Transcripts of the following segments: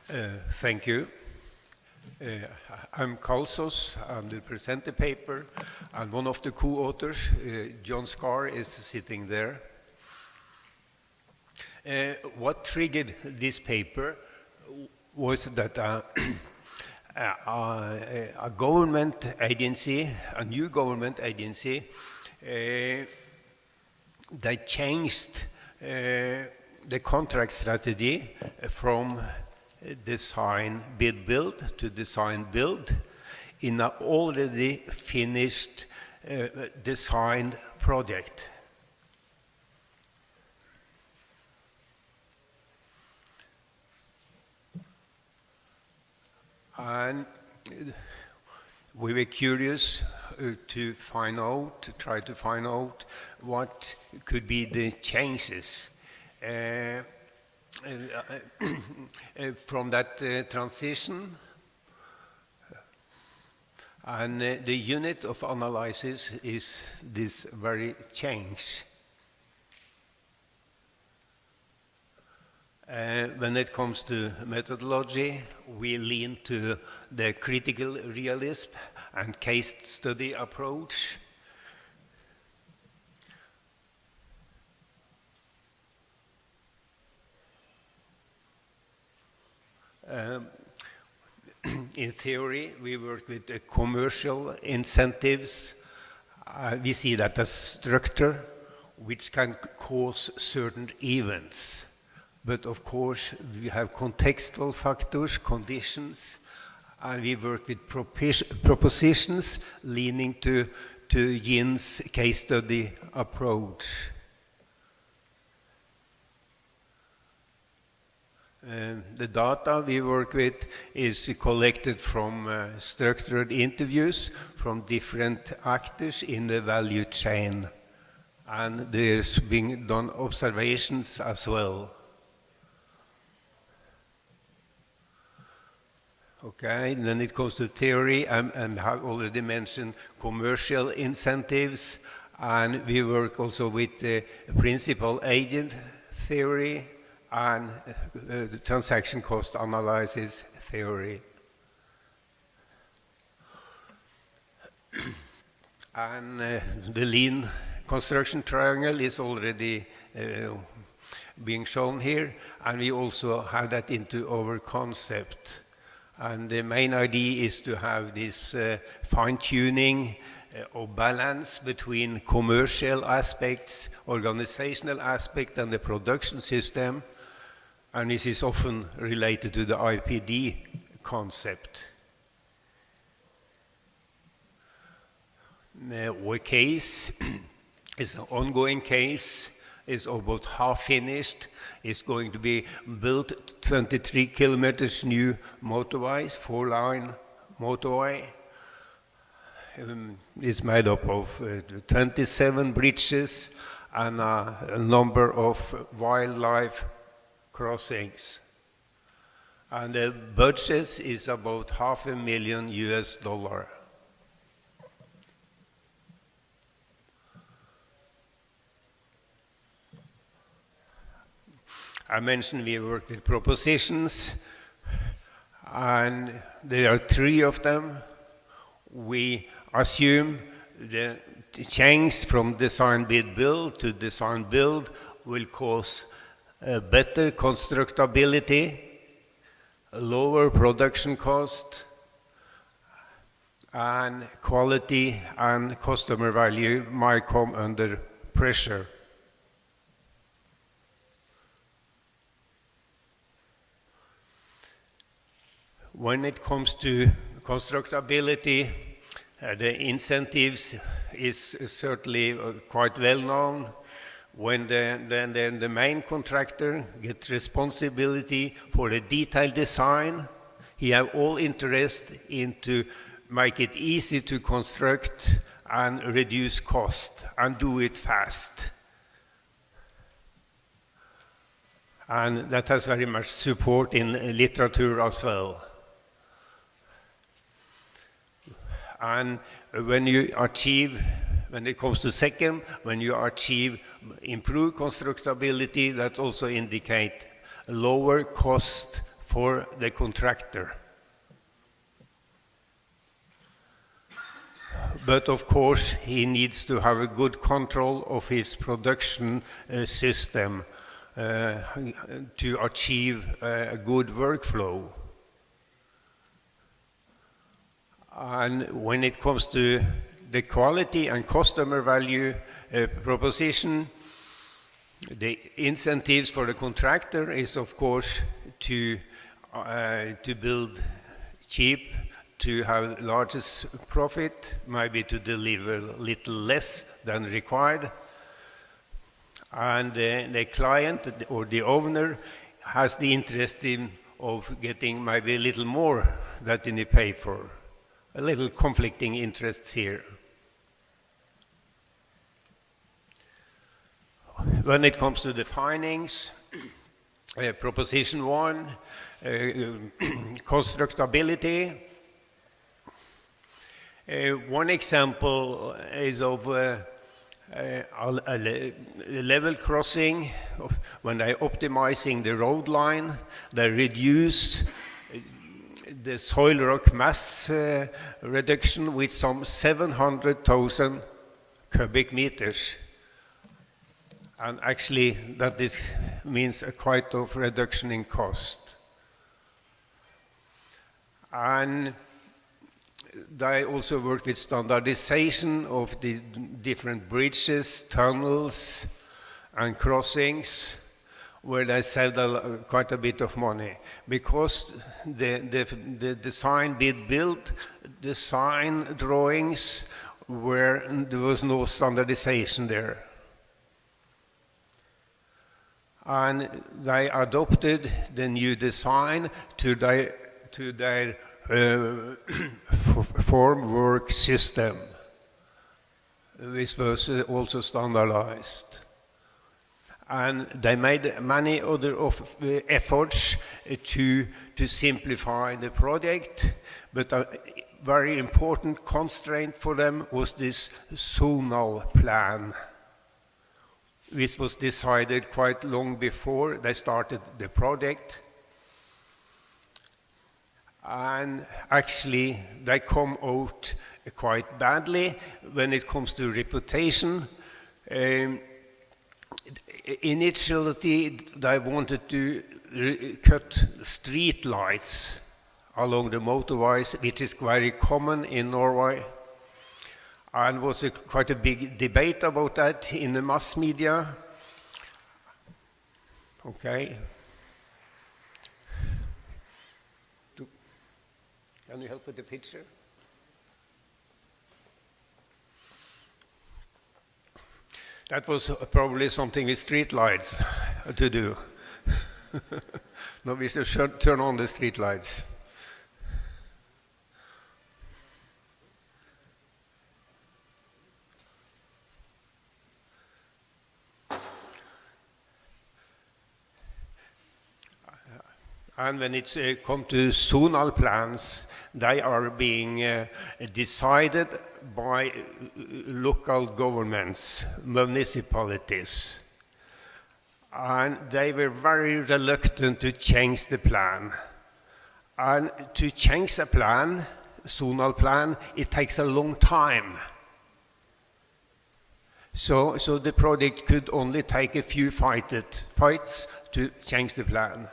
Thank you. I'm Kalsos. I will present the paper, and one of the co-authors, John Scarr, is sitting there. What triggered this paper was that a government agency, a new government agency, they changed the contract strategy from design bid build to design build in an already finished designed project. And we were curious to try to find out what could be the changes from that transition. And the unit of analysis is this very change. When it comes to methodology, we lean to the critical realism and case study approach. In theory, we work with the commercial incentives. We see that as structure which can cause certain events. But of course, we have contextual factors, conditions, and we work with propositions leaning to Yin's case study approach. The data we work with is collected from structured interviews from different actors in the value chain. And there's been done observations as well. Okay, then it goes to theory, and I already mentioned commercial incentives, and we work also with the principal agent theory and the transaction cost analysis theory. And the lean construction triangle is already being shown here, and we also have that into our concept. And the main idea is to have this fine-tuning or balance between commercial aspects, organizational aspect, and the production system. And this is often related to the IPD concept. Our case is an ongoing case, is about half finished. It's going to be built 23 kilometers new motorways, 4-line motorway. It's made up of 27 bridges and a number of wildlife crossings. And the budget is about $500,000 US. I mentioned we work with propositions, and there are 3 of them. We assume the change from design bid build to design build will cause better constructability, lower production cost, and quality and customer value might come under pressure. When it comes to constructability, the incentives is certainly quite well known. When the main contractor gets responsibility for the detailed design, he has all interest in to make it easy to construct and reduce cost and do it fast. And that has very much support in literature as well. And when it comes to second, when you achieve improved constructability, that also indicates lower cost for the contractor. But of course, he needs to have a good control of his production system to achieve a good workflow. And when it comes to the quality and customer value proposition, the incentives for the contractor is, of course, to build cheap, to have largest profit, maybe to deliver little less than required. And the client or the owner has the interest of getting maybe a little more than he pay for. A little conflicting interests here. When it comes to the findings, proposition 1, constructability. One example is of a level crossing. When they're optimizing the road line, they reduce the soil rock mass reduction with some 700,000 cubic meters. And actually, that means a quite of reduction in cost. And they also work with standardization of the different bridges, tunnels, and crossings, where they save quite a bit of money. Because the design bid built, design drawings, where there was no standardization there. And they adopted the new design to their formwork system, which was also standardized. And they made many other efforts to simplify the project, but a very important constraint for them was this zonal plan, which was decided quite long before they started the project. And actually, they come out quite badly when it comes to reputation. Initially, they wanted to cut street lights along the motorways, which is very common in Norway. And was quite a big debate about that in the mass media. Okay. Can you help with the picture? That was probably something with street lights to do. No, we should turn on the street lights. And when it's come to zonal plans, they are being decided by local governments, municipalities. And they were very reluctant to change the plan. And to change a plan, zonal plan, it takes a long time. So the project could only take a few fights to change the plan.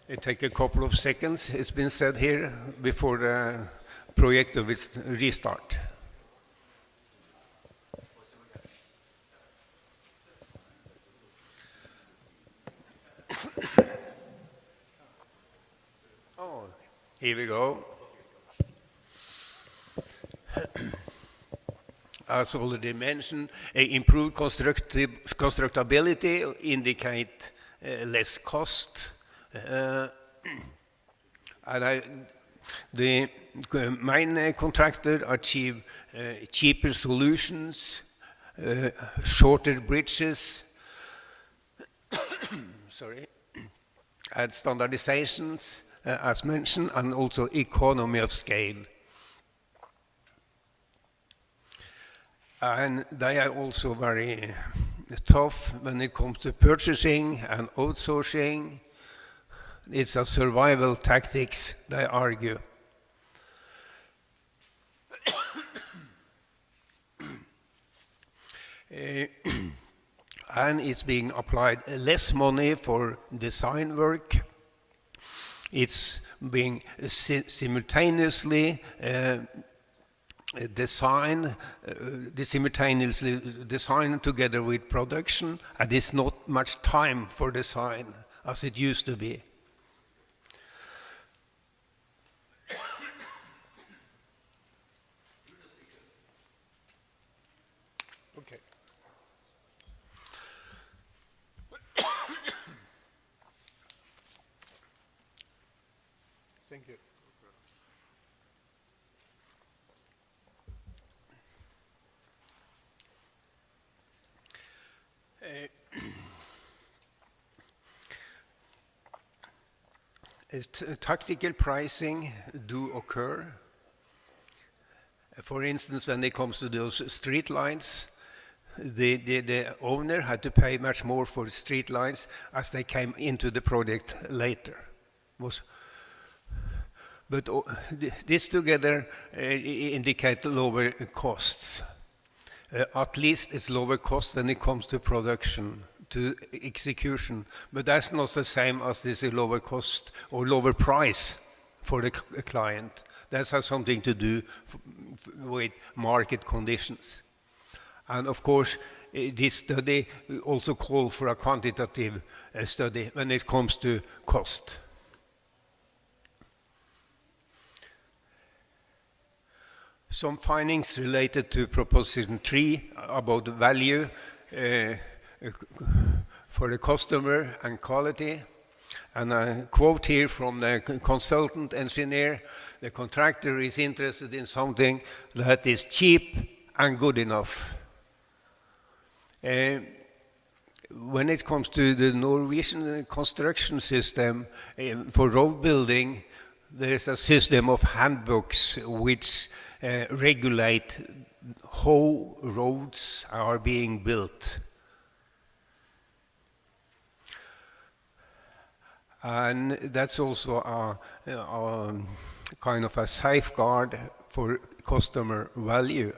It takes a couple of seconds, it's been said here, before the project will restart. Oh, here we go. as already mentioned, improved constructability indicate less cost. The main contractor achieve cheaper solutions, shorter bridges, and standardizations, as mentioned, and also economy of scale. And they are also very tough when it comes to purchasing and outsourcing. It's a survival tactics, they argue. And it's being applied less money for design work. It's being simultaneously designed together with production, and there's not much time for design as it used to be. Okay. Thank you. Tactical pricing do occur. For instance, when it comes to those street lights, the owner had to pay much more for street lights as they came into the project later. But this together indicate lower costs. At least it's lower cost when it comes to production, to execution. But that's not the same as this lower cost or lower price for the client. That has something to do with market conditions. And of course, this study also calls for a quantitative study when it comes to cost. Some findings related to proposition 3 about value for the customer and quality. And a quote here from the consultant engineer: the contractor is interested in something that is cheap and good enough. When it comes to the Norwegian construction system for road building, there is a system of handbooks which regulate how roads are being built. And that's also a kind of a safeguard for customer value.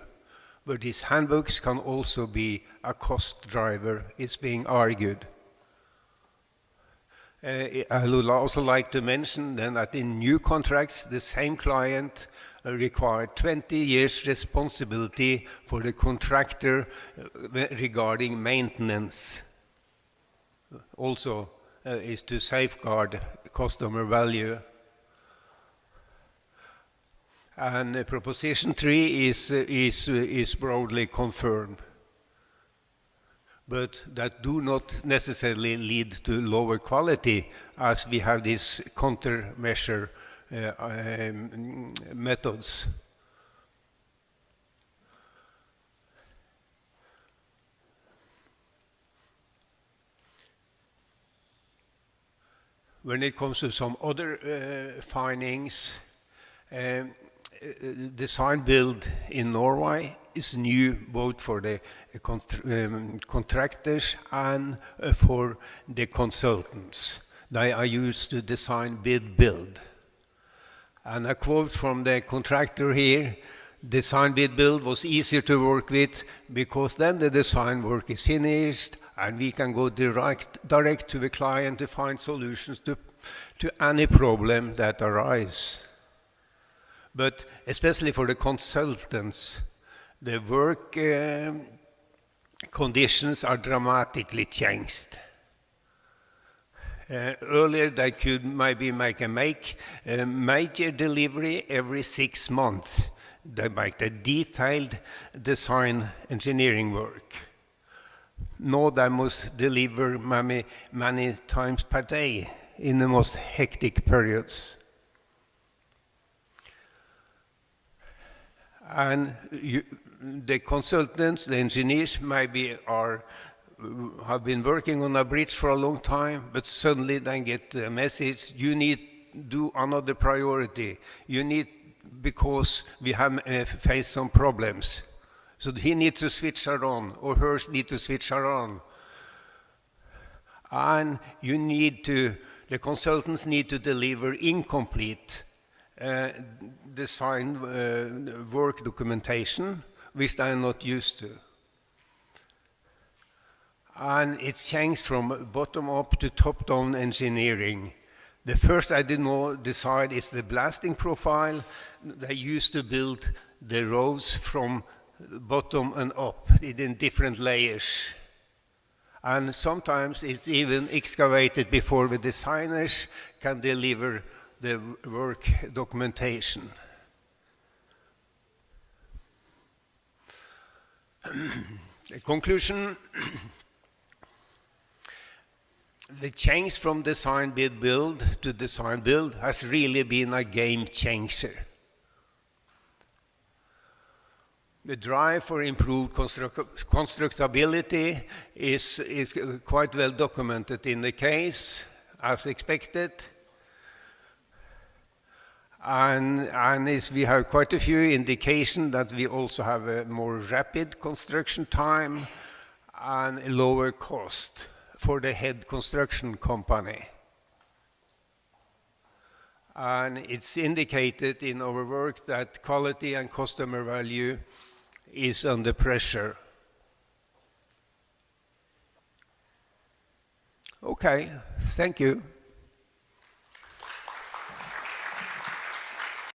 But these handbooks can also be a cost driver, it's being argued. I would also like to mention then that in new contracts, the same client required 20 years responsibility for the contractor regarding maintenance. Also is to safeguard customer value. And proposition 3 is broadly confirmed, but that do not necessarily lead to lower quality, as we have these countermeasure methods. When it comes to some other findings, design build in Norway is new both for the contractors and for the consultants. They are used to design bid build. And a quote from the contractor here: design bid build was easier to work with because then the design work is finished and we can go direct to the client to find solutions to any problem that arise. But especially for the consultants, the work conditions are dramatically changed. Earlier, they could maybe make a major delivery every 6 months. They make the detailed design engineering work. Now they must deliver many times per day in the most hectic periods. And the consultants, the engineers, maybe have been working on a bridge for a long time, but suddenly they get a message: you need to do another priority. You need, because we have faced some problems. So he needs to switch her on, or her need to switch her on. And the consultants need to deliver incomplete design work documentation, which they are not used to. And it changed from bottom-up to top-down engineering. The first I did not decide is the blasting profile. They used to build the roads from bottom and up in different layers. And sometimes it's even excavated before the designers can deliver the work documentation. Conclusion: the change from design bid build to design build has really been a game changer. The drive for improved constructability is quite well documented in the case, as expected. And we have quite a few indications that we also have a more rapid construction time and a lower cost for the head construction company. And it's indicated in our work that quality and customer value is under pressure. Okay, thank you.